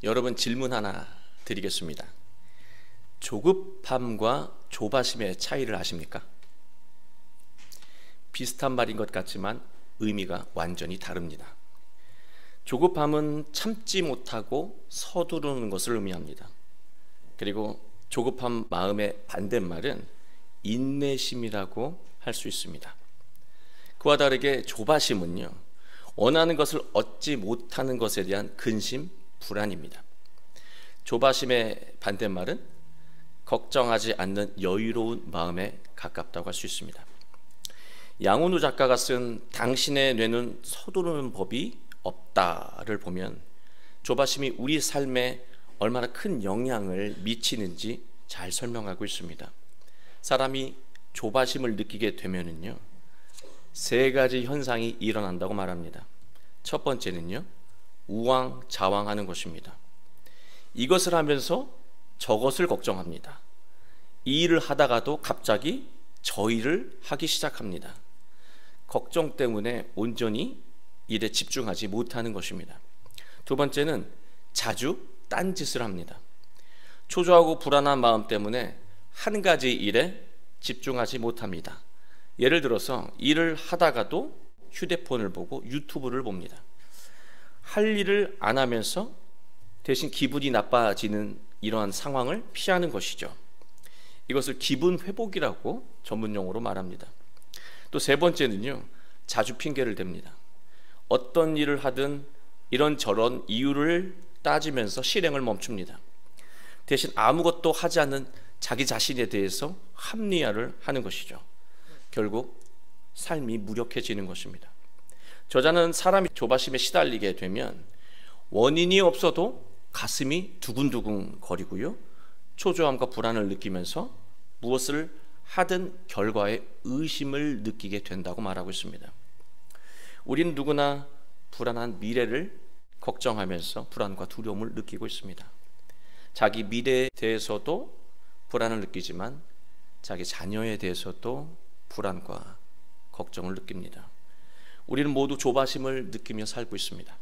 여러분, 질문 하나 드리겠습니다. 조급함과 조바심의 차이를 아십니까? 비슷한 말인 것 같지만 의미가 완전히 다릅니다. 조급함은 참지 못하고 서두르는 것을 의미합니다. 그리고 조급한 마음의 반대말은 인내심이라고 할 수 있습니다. 그와 다르게 조바심은요, 원하는 것을 얻지 못하는 것에 대한 근심, 불안입니다. 조바심의 반대말은 걱정하지 않는 여유로운 마음에 가깝다고 할 수 있습니다. 양훈우 작가가 쓴 당신의 뇌는 서두르는 법이 없다를 보면 조바심이 우리 삶에 얼마나 큰 영향을 미치는지 잘 설명하고 있습니다. 사람이 조바심을 느끼게 되면은요, 세 가지 현상이 일어난다고 말합니다. 첫 번째는요, 우왕좌왕하는 것입니다. 이것을 하면서 저것을 걱정합니다. 이 일을 하다가도 갑자기 저 일을 하기 시작합니다. 걱정 때문에 온전히 일에 집중하지 못하는 것입니다. 두 번째는 자주 딴짓을 합니다. 초조하고 불안한 마음 때문에 한 가지 일에 집중하지 못합니다. 예를 들어서 일을 하다가도 휴대폰을 보고 유튜브를 봅니다. 할 일을 안 하면서 대신 기분이 나빠지는 이러한 상황을 피하는 것이죠. 이것을 기분 회복이라고 전문용어로 말합니다. 또 세 번째는요, 자주 핑계를 댑니다. 어떤 일을 하든 이런저런 이유를 따지면서 실행을 멈춥니다. 대신 아무것도 하지 않는 자기 자신에 대해서 합리화를 하는 것이죠. 결국 삶이 무력해지는 것입니다. 저자는 사람이 조바심에 시달리게 되면 원인이 없어도 가슴이 두근두근 거리고요, 초조함과 불안을 느끼면서 무엇을 하든 결과에 의심을 느끼게 된다고 말하고 있습니다. 우리는 누구나 불안한 미래를 걱정하면서 불안과 두려움을 느끼고 있습니다. 자기 미래에 대해서도 불안을 느끼지만 자기 자녀에 대해서도 불안과 걱정을 느낍니다. 우리는 모두 조바심을 느끼며 살고 있습니다.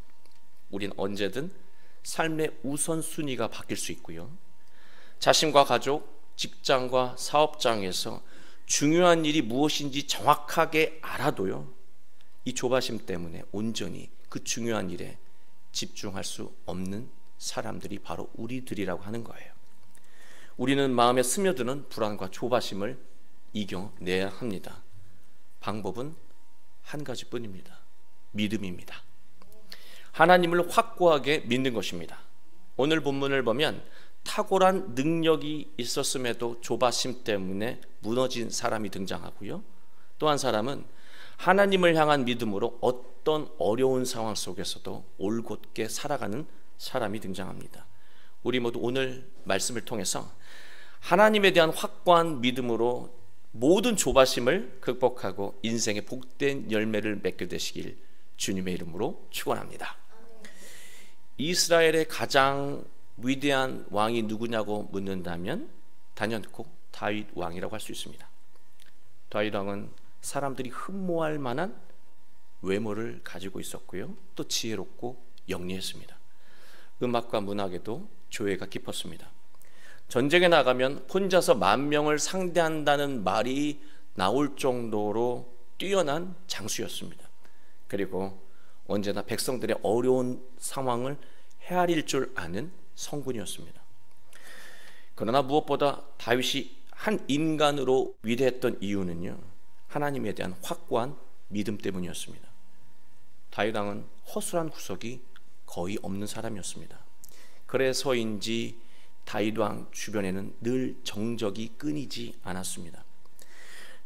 우리는 언제든 삶의 우선순위가 바뀔 수 있고요, 자신과 가족, 직장과 사업장에서 중요한 일이 무엇인지 정확하게 알아도요, 이 조바심 때문에 온전히 그 중요한 일에 집중할 수 없는 사람들이 바로 우리들이라고 하는 거예요. 우리는 마음에 스며드는 불안과 조바심을 이겨내야 합니다. 방법은 한 가지뿐입니다. 믿음입니다. 하나님을 확고하게 믿는 것입니다. 오늘 본문을 보면 탁월한 능력이 있었음에도 조바심 때문에 무너진 사람이 등장하고요, 또 한 사람은 하나님을 향한 믿음으로 어떤 어려운 상황 속에서도 올곧게 살아가는 사람이 등장합니다. 우리 모두 오늘 말씀을 통해서 하나님에 대한 확고한 믿음으로 모든 조바심을 극복하고 인생의 복된 열매를 맺게 되시길 주님의 이름으로 축원합니다. 이스라엘의 가장 위대한 왕이 누구냐고 묻는다면 단연코 다윗 왕이라고 할 수 있습니다. 다윗 왕은 사람들이 흠모할 만한 외모를 가지고 있었고요, 또 지혜롭고 영리했습니다. 음악과 문학에도 조예가 깊었습니다. 전쟁에 나가면 혼자서 10,000명을 상대한다는 말이 나올 정도로 뛰어난 장수였습니다. 그리고 언제나 백성들의 어려운 상황을 헤아릴 줄 아는 성군이었습니다. 그러나 무엇보다 다윗이 한 인간으로 위대했던 이유는요, 하나님에 대한 확고한 믿음 때문이었습니다. 다윗 왕은 허술한 구석이 거의 없는 사람이었습니다. 그래서인지 다윗 왕 주변에는 늘 정적이 끊이지 않았습니다.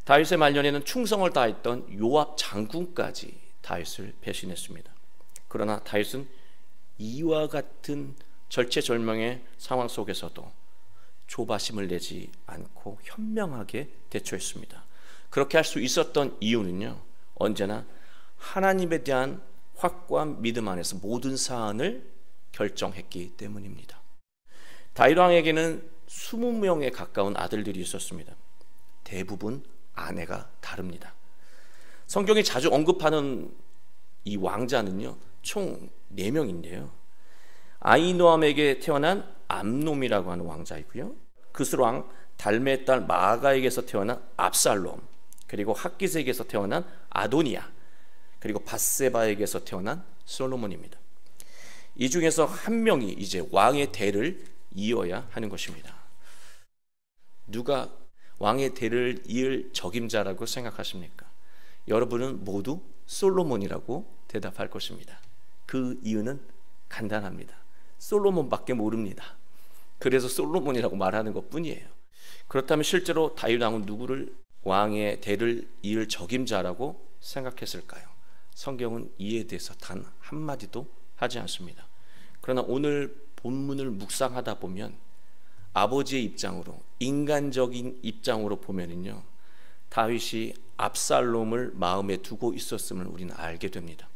다윗의 말년에는 충성을 다했던 요압 장군까지 다윗을 배신했습니다. 그러나 다윗은 이와 같은 절체절명의 상황 속에서도 조바심을 내지 않고 현명하게 대처했습니다. 그렇게 할 수 있었던 이유는요, 언제나 하나님에 대한 확고한 믿음 안에서 모든 사안을 결정했기 때문입니다. 다윗 왕에게는 20명에 가까운 아들들이 있었습니다. 대부분 아내가 다릅니다. 성경이 자주 언급하는 이 왕자는요, 총 4명인데요, 아히노암에게 태어난 암놈이라고 하는 왕자이고요. 그술 왕 달메의 딸 마아가에게서 태어난 압살롬, 그리고 학깃에게서 태어난 아도니아, 그리고 밧세바에게서 태어난 솔로몬입니다. 이 중에서 한 명이 이제 왕의 대를 이어야 하는 것입니다. 누가 왕의 대를 이을 적임자라고 생각하십니까? 여러분은 모두 솔로몬이라고 대답할 것입니다. 그 이유는 간단합니다. 솔로몬밖에 모릅니다. 그래서 솔로몬이라고 말하는 것뿐이에요. 그렇다면 실제로 다윗 왕은 누구를 왕의 대를 이을 적임자라고 생각했을까요? 성경은 이에 대해서 단 한마디도 하지 않습니다. 그러나 오늘 본문을 묵상하다 보면 아버지의 입장으로, 인간적인 입장으로 보면은요, 다윗이 압살롬을 마음에 두고 있었음을 우리는 알게 됩니다.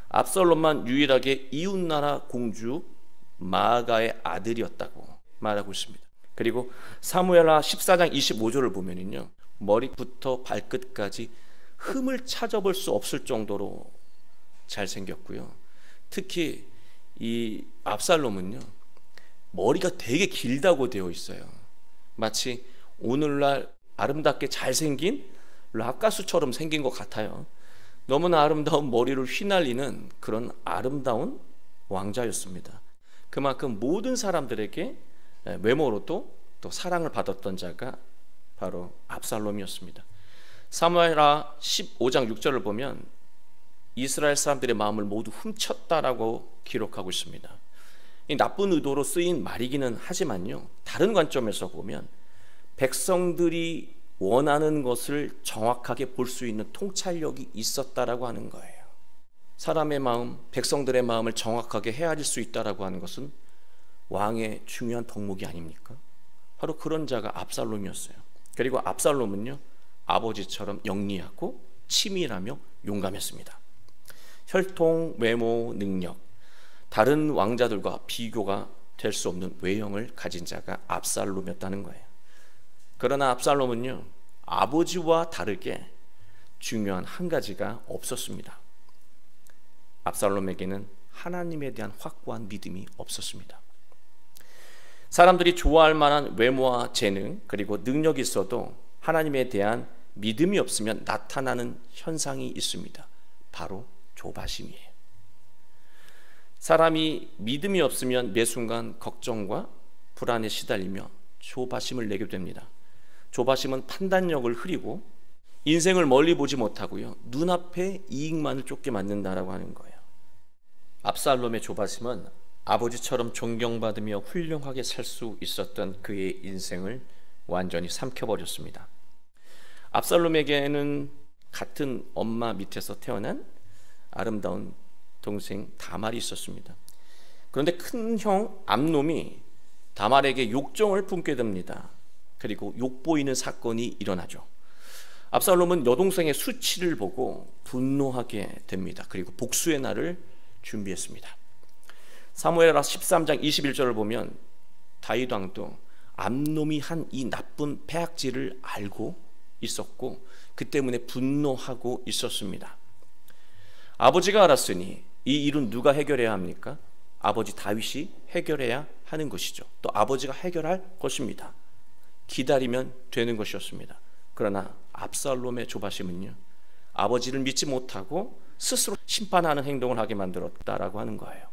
압살롬만 유일하게 이웃나라 공주 마아가의 아들이었다고 말하고 있습니다. 그리고 사무엘하 14장 25절을 보면은요, 머리부터 발끝까지 흠을 찾아볼 수 없을 정도로 잘생겼고요. 특히 이 압살롬은요, 머리가 되게 길다고 되어 있어요. 마치 오늘날 아름답게 잘생긴 라카수처럼 생긴 것 같아요. 너무나 아름다운 머리를 휘날리는 그런 아름다운 왕자였습니다. 그만큼 모든 사람들에게 외모로도 또 사랑을 받았던 자가 바로 압살롬이었습니다. 사무엘하 15장 6절을 보면 이스라엘 사람들의 마음을 모두 훔쳤다라고 기록하고 있습니다. 이 나쁜 의도로 쓰인 말이기는 하지만요, 다른 관점에서 보면 백성들이 원하는 것을 정확하게 볼 수 있는 통찰력이 있었다라고 하는 거예요. 사람의 마음, 백성들의 마음을 정확하게 헤아릴 수 있다라고 하는 것은 왕의 중요한 덕목이 아닙니까? 바로 그런 자가 압살롬이었어요. 그리고 압살롬은요, 아버지처럼 영리하고 치밀하며 용감했습니다. 혈통, 외모, 능력, 다른 왕자들과 비교가 될 수 없는 외형을 가진 자가 압살롬이었다는 거예요. 그러나 압살롬은요, 아버지와 다르게 중요한 한 가지가 없었습니다. 압살롬에게는 하나님에 대한 확고한 믿음이 없었습니다. 사람들이 좋아할 만한 외모와 재능, 그리고 능력이 있어도 하나님에 대한 믿음이 없으면 나타나는 현상이 있습니다. 바로 조바심이에요. 사람이 믿음이 없으면 매 순간 걱정과 불안에 시달리며 조바심을 내게 됩니다. 조바심은 판단력을 흐리고 인생을 멀리 보지 못하고요, 눈앞에 이익만을 쫓게 만든다라고 하는 거예요. 압살롬의 조바심은 아버지처럼 존경받으며 훌륭하게 살 수 있었던 그의 인생을 완전히 삼켜버렸습니다. 압살롬에게는 같은 엄마 밑에서 태어난 아름다운 동생 다말이 있었습니다. 그런데 큰 형 암놈이 다말에게 욕정을 품게 됩니다. 그리고 욕보이는 사건이 일어나죠. 압살롬은 여동생의 수치를 보고 분노하게 됩니다. 그리고 복수의 날을 준비했습니다. 사무엘하 13장 21절을 보면 다윗 왕도 암놈이 한 이 나쁜 패악질을 알고 있었고 그 때문에 분노하고 있었습니다. 아버지가 알았으니 이 일은 누가 해결해야 합니까? 아버지 다윗이 해결해야 하는 것이죠. 또 아버지가 해결할 것입니다. 기다리면 되는 것이었습니다. 그러나 압살롬의 조바심은요, 아버지를 믿지 못하고 스스로 심판하는 행동을 하게 만들었다라고 하는 거예요.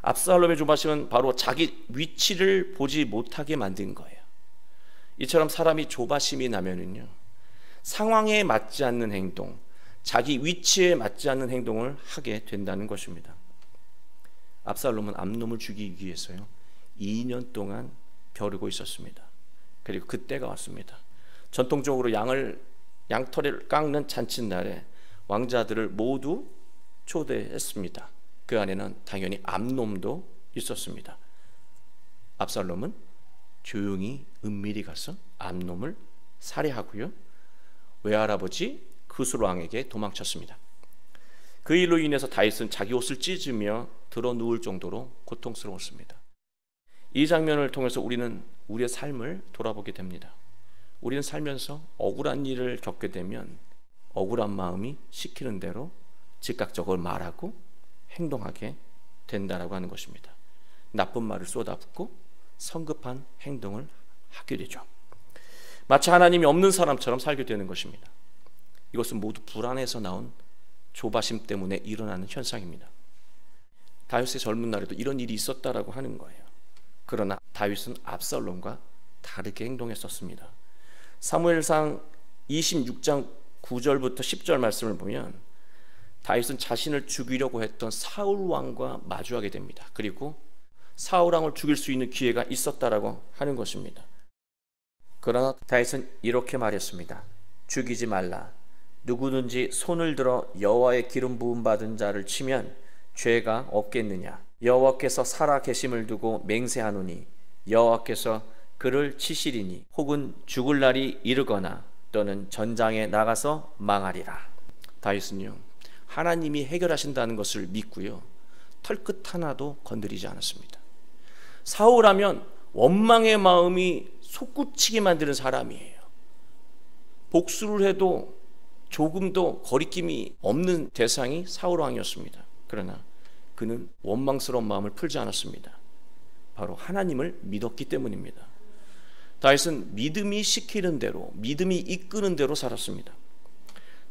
압살롬의 조바심은 바로 자기 위치를 보지 못하게 만든 거예요. 이처럼 사람이 조바심이 나면은요, 상황에 맞지 않는 행동, 자기 위치에 맞지 않는 행동을 하게 된다는 것입니다. 압살롬은 암놈을 죽이기 위해서요, 2년 동안 벼르고 있었습니다. 그리고 그때가 왔습니다. 전통적으로 양털을 깎는 잔칫날에 왕자들을 모두 초대했습니다. 그 안에는 당연히 암놈도 있었습니다. 압살롬은 조용히 은밀히 가서 암놈을 살해하고요, 외할아버지 그술 왕에게 도망쳤습니다. 그 일로 인해서 다윗은 자기 옷을 찢으며 들어 누울 정도로 고통스러웠습니다. 이 장면을 통해서 우리는 우리의 삶을 돌아보게 됩니다. 우리는 살면서 억울한 일을 겪게 되면 억울한 마음이 시키는 대로 즉각적으로 말하고 행동하게 된다라고 하는 것입니다. 나쁜 말을 쏟아붓고 성급한 행동을 하게 되죠. 마치 하나님이 없는 사람처럼 살게 되는 것입니다. 이것은 모두 불안에서 나온 조바심 때문에 일어나는 현상입니다. 다윗의 젊은 날에도 이런 일이 있었다라고 하는 거예요. 그러나 다윗은 압살롬과 다르게 행동했었습니다. 사무엘상 26장 9절부터 10절 말씀을 보면 다윗은 자신을 죽이려고 했던 사울 왕과 마주하게 됩니다. 그리고 사울 왕을 죽일 수 있는 기회가 있었다라고 하는 것입니다. 그러나 다윗은 이렇게 말했습니다. 죽이지 말라. 누구든지 손을 들어 여호와의 기름 부음 받은 자를 치면 죄가 없겠느냐. 여호와께서 살아 계심을 두고 맹세하노니 여호와께서 그를 치시리니 혹은 죽을 날이 이르거나 또는 전장에 나가서 망하리라. 다윗은요, 하나님이 해결하신다는 것을 믿고요, 털끝 하나도 건드리지 않았습니다. 사울하면 원망의 마음이 솟구치게 만드는 사람이에요. 복수를 해도 조금도 거리낌이 없는 대상이 사울 왕이었습니다. 그러나 그는 원망스러운 마음을 풀지 않았습니다. 바로 하나님을 믿었기 때문입니다. 다윗은 믿음이 시키는 대로, 믿음이 이끄는 대로 살았습니다.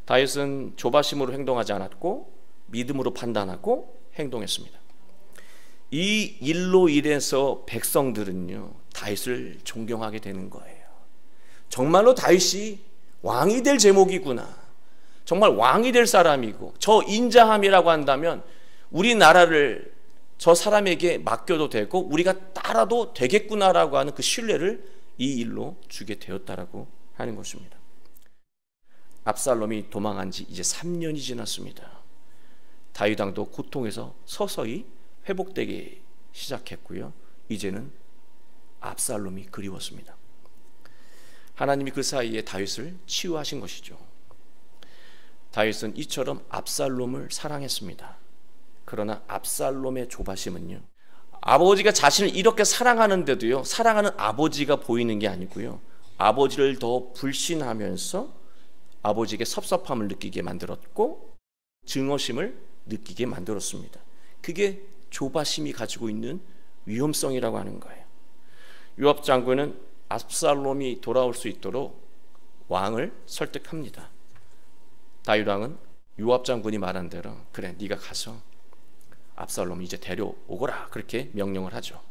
다윗은 조바심으로 행동하지 않았고 믿음으로 판단하고 행동했습니다. 이 일로 인해서 백성들은요, 다윗을 존경하게 되는 거예요. 정말로 다윗이 왕이 될 제목이구나, 정말 왕이 될 사람이고, 저 인자함이라고 한다면 우리나라를 저 사람에게 맡겨도 되고 우리가 따라도 되겠구나라고 하는 그 신뢰를 이 일로 주게 되었다라고 하는 것입니다. 압살롬이 도망한 지 이제 3년이 지났습니다. 다윗 왕도 고통에서 서서히 회복되기 시작했고요, 이제는 압살롬이 그리웠습니다. 하나님이 그 사이에 다윗을 치유하신 것이죠. 다윗은 이처럼 압살롬을 사랑했습니다. 그러나 압살롬의 조바심은요, 아버지가 자신을 이렇게 사랑하는데도요, 사랑하는 아버지가 보이는 게 아니고요, 아버지를 더 불신하면서 아버지에게 섭섭함을 느끼게 만들었고 증오심을 느끼게 만들었습니다. 그게 조바심이 가지고 있는 위험성이라고 하는 거예요. 요압 장군은 압살롬이 돌아올 수 있도록 왕을 설득합니다. 다윗 왕은 요압 장군이 말한 대로 그래, 네가 가서 압살롬 이제 데려오거라, 그렇게 명령을 하죠.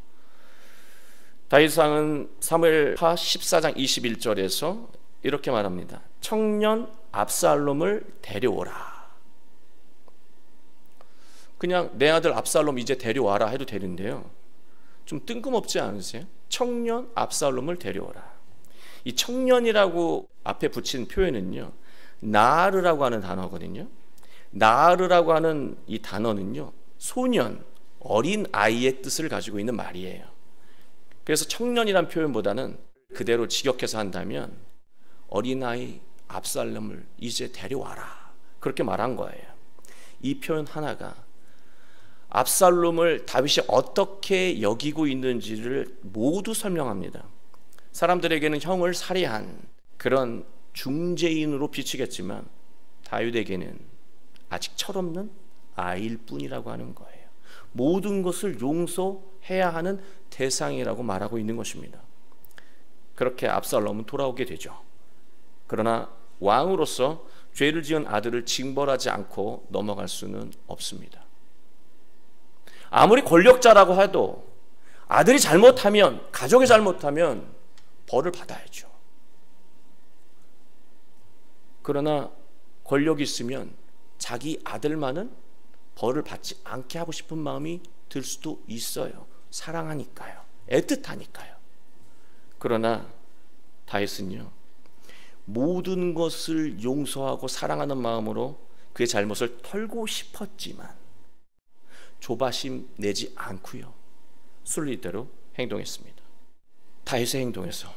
다윗 왕은 사무엘하 14장 21절에서 이렇게 말합니다. 청년 압살롬을 데려오라. 그냥 내 아들 압살롬 이제 데려와라 해도 되는데요, 좀 뜬금없지 않으세요? 청년 압살롬을 데려오라. 이 청년이라고 앞에 붙인 표현은요, 나르라고 하는 단어거든요. 나르라고 하는 이 단어는요, 소년, 어린 아이의 뜻을 가지고 있는 말이에요. 그래서 청년이란 표현보다는 그대로 직역해서 한다면 어린아이 압살롬을 이제 데려와라, 그렇게 말한 거예요. 이 표현 하나가 압살롬을 다윗이 어떻게 여기고 있는지를 모두 설명합니다. 사람들에게는 형을 살해한 그런 중죄인으로 비추겠지만 다윗에게는 아직 철없는 아이일 뿐이라고 하는 거예요. 모든 것을 용서해야 하는 대상이라고 말하고 있는 것입니다. 그렇게 압살롬은 돌아오게 되죠. 그러나 왕으로서 죄를 지은 아들을 징벌하지 않고 넘어갈 수는 없습니다. 아무리 권력자라고 해도 아들이 잘못하면, 가족이 잘못하면 벌을 받아야죠. 그러나 권력이 있으면 자기 아들만은 벌을 받지 않게 하고 싶은 마음이 들 수도 있어요. 사랑하니까요, 애틋하니까요. 그러나 다윗은요, 모든 것을 용서하고 사랑하는 마음으로 그의 잘못을 털고 싶었지만 조바심 내지 않고요, 순리대로 행동했습니다. 다윗의 행동에서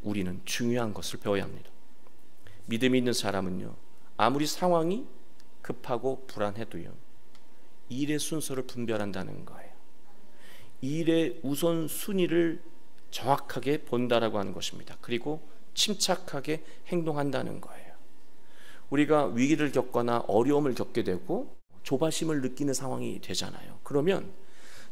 우리는 중요한 것을 배워야 합니다. 믿음이 있는 사람은요, 아무리 상황이 급하고 불안해도요, 일의 순서를 분별한다는 거예요. 일의 우선순위를 정확하게 본다라고 하는 것입니다. 그리고 침착하게 행동한다는 거예요. 우리가 위기를 겪거나 어려움을 겪게 되고 조바심을 느끼는 상황이 되잖아요. 그러면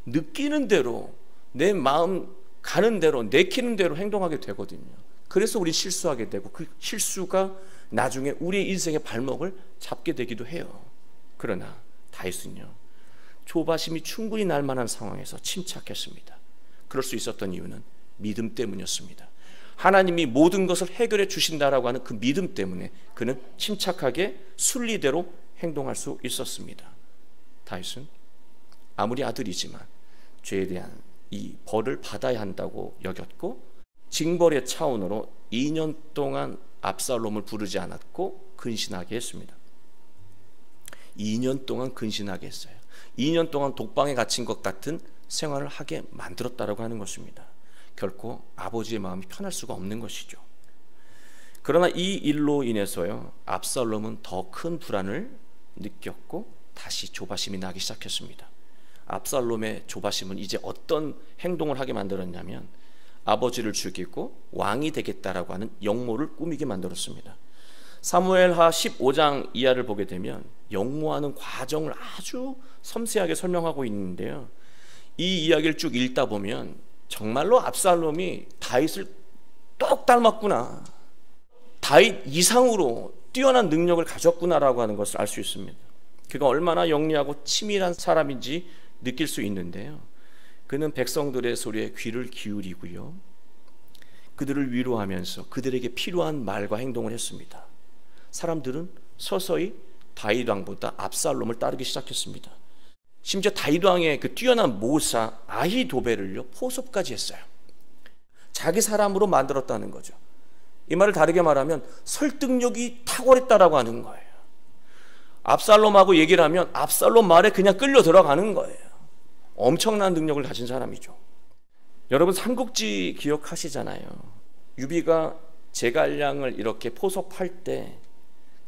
느끼는 대로, 내 마음 가는 대로, 내키는 대로 행동하게 되거든요. 그래서 우리 실수하게 되고, 그 실수가 나중에 우리의 인생의 발목을 잡게 되기도 해요. 그러나 다윗은요, 조바심이 충분히 날 만한 상황에서 침착했습니다. 그럴 수 있었던 이유는 믿음 때문이었습니다. 하나님이 모든 것을 해결해 주신다라고 하는 그 믿음 때문에 그는 침착하게 순리대로 행동할 수 있었습니다. 다윗은 아무리 아들이지만 죄에 대한 이 벌을 받아야 한다고 여겼고, 징벌의 차원으로 2년 동안 압살롬을 부르지 않았고 근신하게 했습니다. 2년 동안 근신하게 했어요. 2년 동안 독방에 갇힌 것 같은 생활을 하게 만들었다라고 하는 것입니다. 결코 아버지의 마음이 편할 수가 없는 것이죠. 그러나 이 일로 인해서요, 압살롬은 더 큰 불안을 느꼈고 다시 조바심이 나기 시작했습니다. 압살롬의 조바심은 이제 어떤 행동을 하게 만들었냐면, 아버지를 죽이고 왕이 되겠다라고 하는 역모를 꾸미게 만들었습니다. 사무엘하 15장 이하를 보게 되면 역모하는 과정을 아주 섬세하게 설명하고 있는데요, 이 이야기를 쭉 읽다 보면 정말로 압살롬이 다윗을 똑 닮았구나, 다윗 이상으로 뛰어난 능력을 가졌구나라고 하는 것을 알 수 있습니다. 그가 얼마나 영리하고 치밀한 사람인지 느낄 수 있는데요, 그는 백성들의 소리에 귀를 기울이고요, 그들을 위로하면서 그들에게 필요한 말과 행동을 했습니다. 사람들은 서서히 다윗 왕보다 압살롬을 따르기 시작했습니다. 심지어 다윗 왕의 그 뛰어난 모사 아히도벨을요, 포섭까지 했어요. 자기 사람으로 만들었다는 거죠. 이 말을 다르게 말하면 설득력이 탁월했다라고 하는 거예요. 압살롬하고 얘기를 하면 압살롬 말에 그냥 끌려 들어가는 거예요. 엄청난 능력을 가진 사람이죠. 여러분, 삼국지 기억하시잖아요. 유비가 제갈량을 이렇게 포섭할 때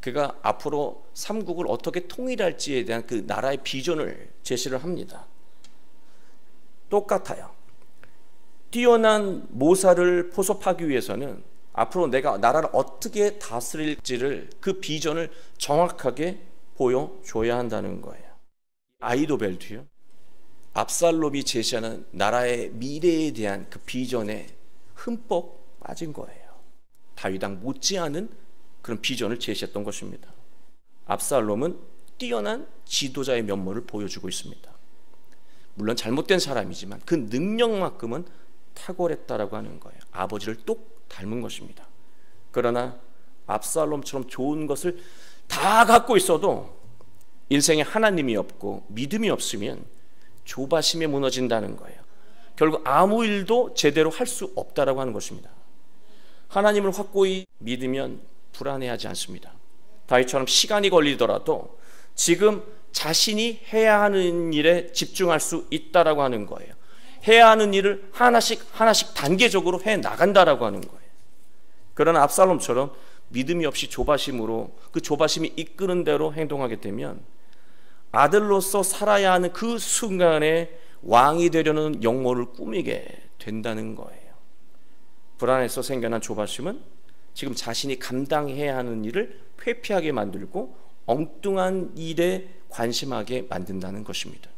그가 앞으로 삼국을 어떻게 통일할지에 대한 그 나라의 비전을 제시를 합니다. 똑같아요. 뛰어난 모사를 포섭하기 위해서는 앞으로 내가 나라를 어떻게 다스릴지를, 그 비전을 정확하게 보여줘야 한다는 거예요. 아히도벨도요, 압살롬이 제시하는 나라의 미래에 대한 그 비전에 흠뻑 빠진 거예요. 다윗왕 못지않은 그런 비전을 제시했던 것입니다. 압살롬은 뛰어난 지도자의 면모를 보여주고 있습니다. 물론 잘못된 사람이지만 그 능력만큼은 탁월했다라고 하는 거예요. 아버지를 똑 닮은 것입니다. 그러나 압살롬처럼 좋은 것을 다 갖고 있어도 인생에 하나님이 없고 믿음이 없으면 조바심에 무너진다는 거예요. 결국 아무 일도 제대로 할 수 없다라고 하는 것입니다. 하나님을 확고히 믿으면 불안해하지 않습니다. 다윗처럼 시간이 걸리더라도 지금 자신이 해야 하는 일에 집중할 수 있다라고 하는 거예요. 해야 하는 일을 하나씩 단계적으로 해 나간다라고 하는 거예요. 그러나 압살롬처럼 믿음이 없이 조바심으로, 그 조바심이 이끄는 대로 행동하게 되면 아들로서 살아야 하는 그 순간에 왕이 되려는 역모를 꾸미게 된다는 거예요. 불안해서 생겨난 조바심은 지금 자신이 감당해야 하는 일을 회피하게 만들고 엉뚱한 일에 관심하게 만든다는 것입니다.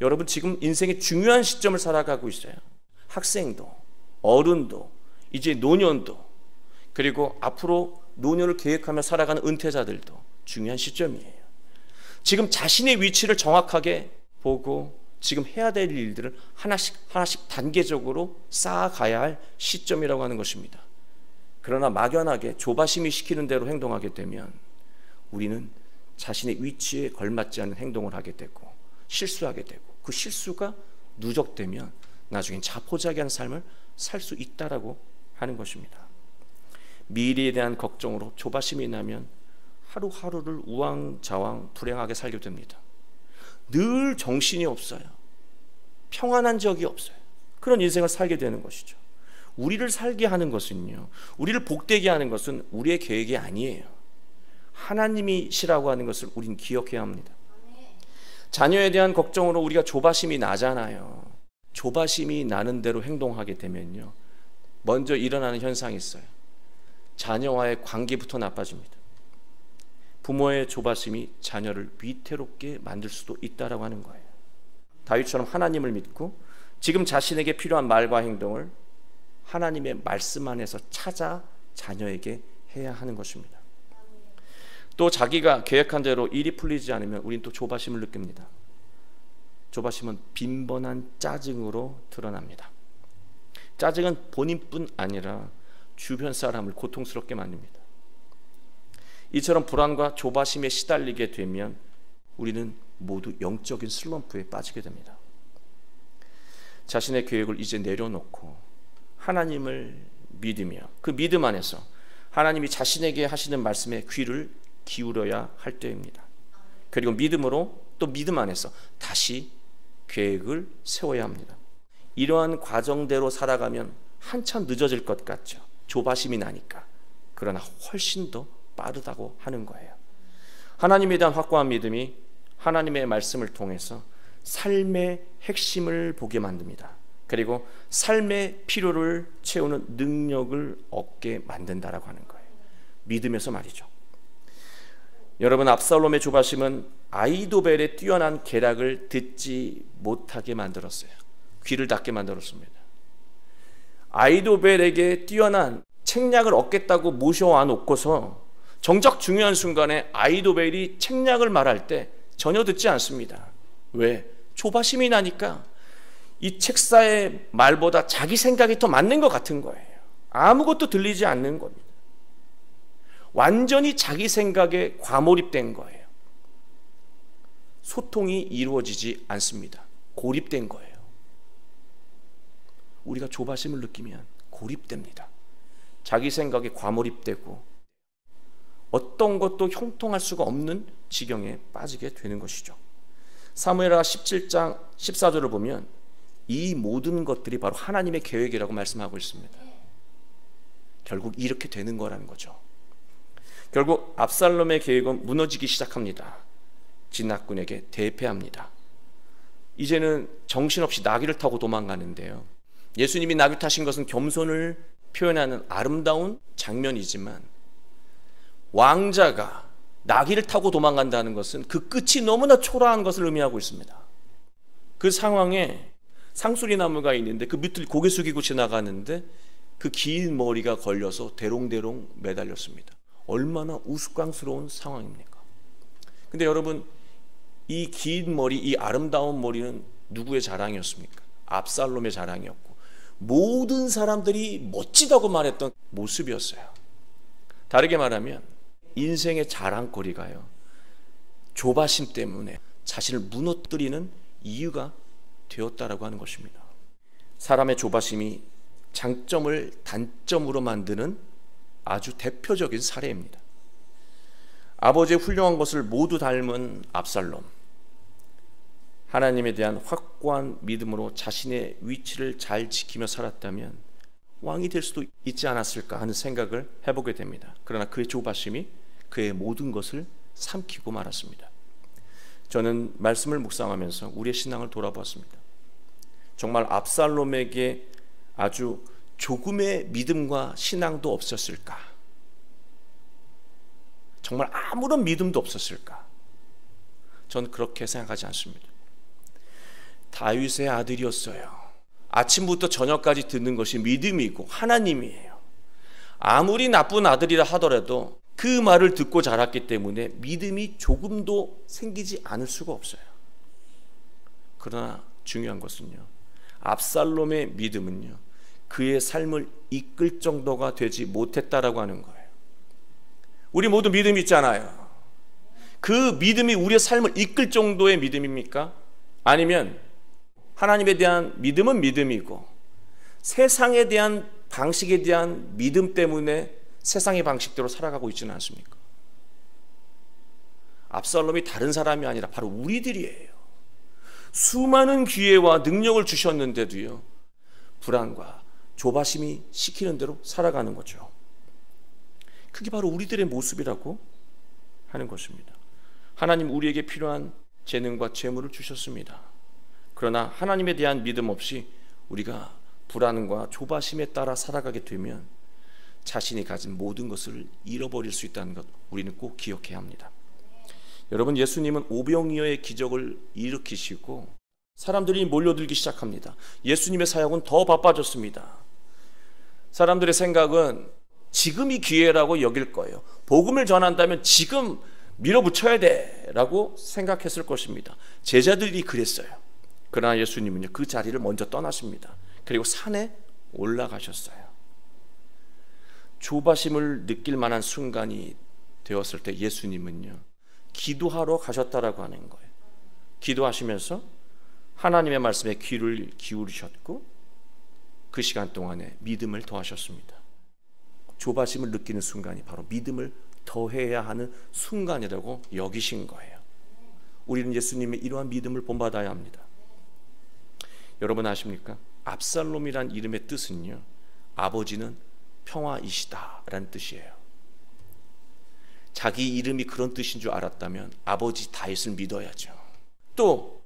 여러분, 지금 인생의 중요한 시점을 살아가고 있어요. 학생도, 어른도, 이제 노년도, 그리고 앞으로 노년을 계획하며 살아가는 은퇴자들도 중요한 시점이에요. 지금 자신의 위치를 정확하게 보고 지금 해야 될 일들을 하나씩 단계적으로 쌓아가야 할 시점이라고 하는 것입니다. 그러나 막연하게 조바심이 시키는 대로 행동하게 되면 우리는 자신의 위치에 걸맞지 않은 행동을 하게 되고 실수하게 되고, 그 실수가 누적되면 나중엔 자포자기한 삶을 살 수 있다라고 하는 것입니다. 미래에 대한 걱정으로 조바심이 나면 하루하루를 우왕좌왕 불행하게 살게 됩니다. 늘 정신이 없어요. 평안한 적이 없어요. 그런 인생을 살게 되는 것이죠. 우리를 살게 하는 것은요, 우리를 복되게 하는 것은 우리의 계획이 아니에요. 하나님이시라고 하는 것을 우리는 기억해야 합니다. 자녀에 대한 걱정으로 우리가 조바심이 나잖아요. 조바심이 나는 대로 행동하게 되면요, 먼저 일어나는 현상이 있어요. 자녀와의 관계부터 나빠집니다. 부모의 조바심이 자녀를 위태롭게 만들 수도 있다라고 하는 거예요. 다윗처럼 하나님을 믿고 지금 자신에게 필요한 말과 행동을 하나님의 말씀 안에서 찾아 자녀에게 해야 하는 것입니다. 또 자기가 계획한 대로 일이 풀리지 않으면 우린 또 조바심을 느낍니다. 조바심은 빈번한 짜증으로 드러납니다. 짜증은 본인뿐 아니라 주변 사람을 고통스럽게 만듭니다. 이처럼 불안과 조바심에 시달리게 되면 우리는 모두 영적인 슬럼프에 빠지게 됩니다. 자신의 계획을 이제 내려놓고 하나님을 믿으며 그 믿음 안에서 하나님이 자신에게 하시는 말씀에 귀를 기울여야 할 때입니다. 그리고 믿음으로 또 믿음 안에서 다시 계획을 세워야 합니다. 이러한 과정대로 살아가면 한참 늦어질 것 같죠. 조바심이 나니까. 그러나 훨씬 더 빠르다고 하는 거예요. 하나님에 대한 확고한 믿음이 하나님의 말씀을 통해서 삶의 핵심을 보게 만듭니다. 그리고 삶의 필요를 채우는 능력을 얻게 만든다라고 하는 거예요. 믿음에서 말이죠. 여러분, 압살롬의 조바심은 아히도벨의 뛰어난 계략을 듣지 못하게 만들었어요. 귀를 닫게 만들었습니다. 아히도벨에게 뛰어난 책략을 얻겠다고 모셔와 놓고서 정작 중요한 순간에 아히도벨이 책략을 말할 때 전혀 듣지 않습니다. 왜? 조바심이 나니까 이 책사의 말보다 자기 생각이 더 맞는 것 같은 거예요. 아무것도 들리지 않는 겁니다. 완전히 자기 생각에 과몰입된 거예요. 소통이 이루어지지 않습니다. 고립된 거예요. 우리가 조바심을 느끼면 고립됩니다. 자기 생각에 과몰입되고 어떤 것도 형통할 수가 없는 지경에 빠지게 되는 것이죠. 사무엘하 17장 14절을 보면 이 모든 것들이 바로 하나님의 계획이라고 말씀하고 있습니다. 결국 이렇게 되는 거라는 거죠. 결국 압살롬의 계획은 무너지기 시작합니다. 진압군에게 대패합니다. 이제는 정신없이 나귀를 타고 도망가는데요. 예수님이 나귀 타신 것은 겸손을 표현하는 아름다운 장면이지만 왕자가 나귀를 타고 도망간다는 것은 그 끝이 너무나 초라한 것을 의미하고 있습니다. 그 상황에 상수리 나무가 있는데 그 밑을 고개 숙이고 지나가는데 그 긴 머리가 걸려서 대롱대롱 매달렸습니다. 얼마나 우스꽝스러운 상황입니까? 근데 여러분, 이 긴 머리, 이 아름다운 머리는 누구의 자랑이었습니까? 압살롬의 자랑이었고 모든 사람들이 멋지다고 말했던 모습이었어요. 다르게 말하면 인생의 자랑거리가요, 조바심 때문에 자신을 무너뜨리는 이유가 되었다라고 하는 것입니다. 사람의 조바심이 장점을 단점으로 만드는 아주 대표적인 사례입니다. 아버지의 훌륭한 것을 모두 닮은 압살롬, 하나님에 대한 확고한 믿음으로 자신의 위치를 잘 지키며 살았다면 왕이 될 수도 있지 않았을까 하는 생각을 해보게 됩니다. 그러나 그의 조바심이 그의 모든 것을 삼키고 말았습니다. 저는 말씀을 묵상하면서 우리의 신앙을 돌아보았습니다. 정말 압살롬에게 아주 조금의 믿음과 신앙도 없었을까? 정말 아무런 믿음도 없었을까? 저는 그렇게 생각하지 않습니다. 다윗의 아들이었어요. 아침부터 저녁까지 듣는 것이 믿음이고 하나님이에요. 아무리 나쁜 아들이라 하더라도 그 말을 듣고 자랐기 때문에 믿음이 조금도 생기지 않을 수가 없어요. 그러나 중요한 것은요, 압살롬의 믿음은요, 그의 삶을 이끌 정도가 되지 못했다라고 하는 거예요. 우리 모두 믿음 있잖아요. 그 믿음이 우리의 삶을 이끌 정도의 믿음입니까? 아니면 하나님에 대한 믿음은 믿음이고 세상에 대한 방식에 대한 믿음 때문에 세상의 방식대로 살아가고 있지는 않습니까? 압살롬이 다른 사람이 아니라 바로 우리들이에요. 수많은 기회와 능력을 주셨는데도요, 불안과 조바심이 시키는 대로 살아가는 거죠. 그게 바로 우리들의 모습이라고 하는 것입니다. 하나님 우리에게 필요한 재능과 재물을 주셨습니다. 그러나 하나님에 대한 믿음 없이 우리가 불안과 조바심에 따라 살아가게 되면 자신이 가진 모든 것을 잃어버릴 수 있다는 것 우리는 꼭 기억해야 합니다. 여러분, 예수님은 오병이어의 기적을 일으키시고 사람들이 몰려들기 시작합니다. 예수님의 사역은 더 바빠졌습니다. 사람들의 생각은 지금이 기회라고 여길 거예요. 복음을 전한다면 지금 밀어붙여야 돼 라고 생각했을 것입니다. 제자들이 그랬어요. 그러나 예수님은요, 그 자리를 먼저 떠나십니다. 그리고 산에 올라가셨어요. 조바심을 느낄 만한 순간이 되었을 때 예수님은요, 기도하러 가셨다라고 하는 거예요. 기도하시면서 하나님의 말씀에 귀를 기울이셨고 그 시간 동안에 믿음을 더하셨습니다. 조바심을 느끼는 순간이 바로 믿음을 더해야 하는 순간이라고 여기신 거예요. 우리는 예수님의 이러한 믿음을 본받아야 합니다. 여러분 아십니까? 압살롬이란 이름의 뜻은요, 아버지는 평화이시다 라는 뜻이에요. 자기 이름이 그런 뜻인 줄 알았다면 아버지 다윗을 믿어야죠. 또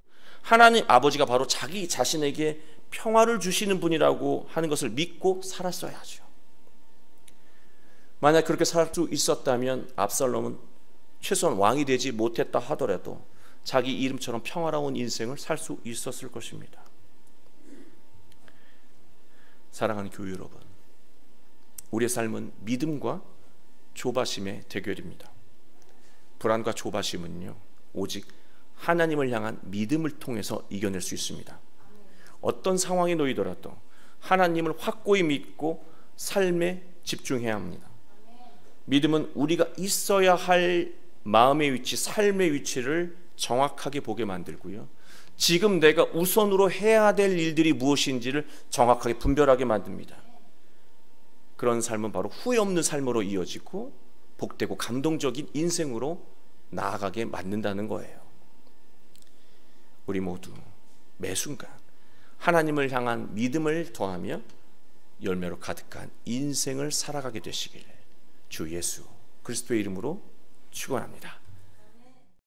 하나님 아버지가 바로 자기 자신에게 평화를 주시는 분이라고 하는 것을 믿고 살았어야죠. 만약 그렇게 살 수 있었다면 압살롬은 최소한 왕이 되지 못했다 하더라도 자기 이름처럼 평화로운 인생을 살 수 있었을 것입니다. 사랑하는 교회 여러분, 우리의 삶은 믿음과 조바심의 대결입니다. 불안과 조바심은요, 오직 하나님을 향한 믿음을 통해서 이겨낼 수 있습니다. 어떤 상황에 놓이더라도 하나님을 확고히 믿고 삶에 집중해야 합니다. 믿음은 우리가 있어야 할 마음의 위치, 삶의 위치를 정확하게 보게 만들고요, 지금 내가 우선으로 해야 될 일들이 무엇인지를 정확하게 분별하게 만듭니다. 그런 삶은 바로 후회 없는 삶으로 이어지고 복되고 감동적인 인생으로 나아가게 만든다는 거예요. 우리 모두 매 순간 하나님을 향한 믿음을 더하며 열매로 가득한 인생을 살아가게 되시길 주 예수 그리스도의 이름으로 축원합니다.